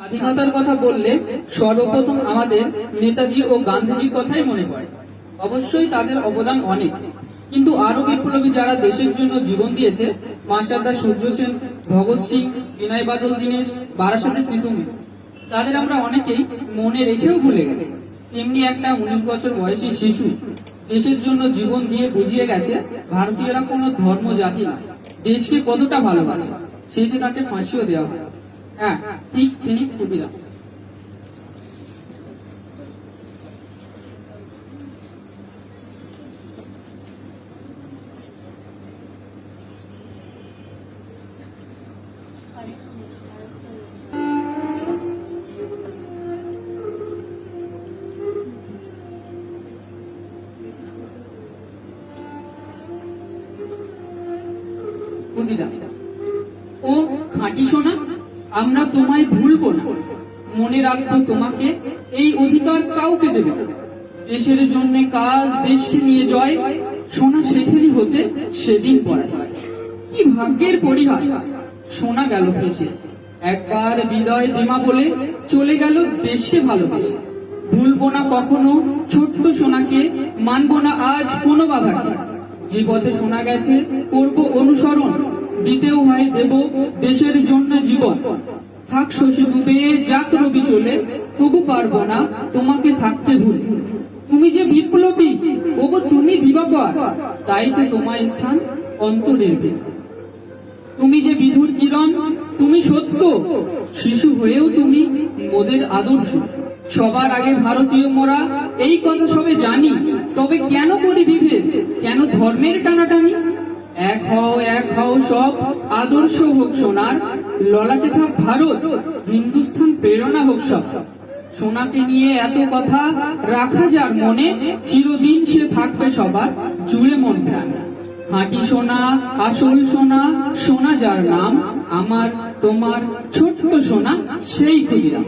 স্বাধীনতার কথা বললে সর্বপ্রথম আমাদের নেতাজি ও গান্ধীজির কথাই মনে পড়ে। অবশ্যই তাদের অবদান অনেক, কিন্তু আরো বিপ্লবী যারা দেশের জন্য জীবন দিয়েছে, মাস্টারদা সূর্য সেন, ভগৎ সিং, বিনয় বাদল দীনেশ, বারাসাতের তিতুমির, তাদের আমরা অনেকেই মনে রেখেও ভুলে গেছি। তেমনি একটা 19 বছর বয়সী শিশু দেশের জন্য জীবন দিয়ে বুঝিয়ে গেছে ভারতীয়রা কোনো ধর্ম জাতি না, দেশকে কতটা ভালোবাসে। শেষে তাকে ফাঁসিও দেওয়া হয়। হ্যাঁ, ঠিক তিনি ক্ষুদিরাম। ও খাঁটি সোনা, আমরা তোমায় ভুলবো না, মনে রাখবো তোমাকে, এই অধিকার কাউকে দেবে না। দেশের জন্য কাজ, দেশকে নিয়ে জয়, সোনা সেখানে হতে সেদিন পড়া হয়। কি ভাগ্যের পরিহাস, সোনা গেল ভেসে, একবার বিদায় দিমা বলে চলে গেল দেশকে ভালোবেসে। ভুলবো না কখনো ছোট্ট সোনাকে, মানবো না আজ কোনো বাধাকে। যে পথে শোনা গেছে করব অনুসরণ, দিতেও হয় দেব দেশের জন্য জীবন। থাক শশী ডুবে, যাক রবি চলে, তবু পারবো না তোমাকে থাকতে ভুলে। তুমি যে বিপ্লবী, ওগো তুমি দিবাকর, তাই তো তোমার স্থান অন্তরের ভিতর। তুমি যে বিধুর কিরণ, তুমি সত্য, শিশু হয়েও তুমি মোদের আদর্শ। সবার আগে ভারতীয় মোরা, এই কথা সবে জানি, তবে কেন করি বিভেদ, কেন ধর্মের টানাটানি? এক হও সব, আদর্শ হোক সোনার, ললাটে থাক ভারত, হিন্দুস্থান প্রেরণা হোক সব। সোনাকে নিয়ে এত কথা রাখা যার মনে, চিরদিন সে থাকবে সবার জুড়ে মন প্রাণ। খাঁটি সোনা, আসল সোনা, সোনা যার নাম, আমার তোমার ছোট্ট সোনা সেই ক্ষুদিরাম।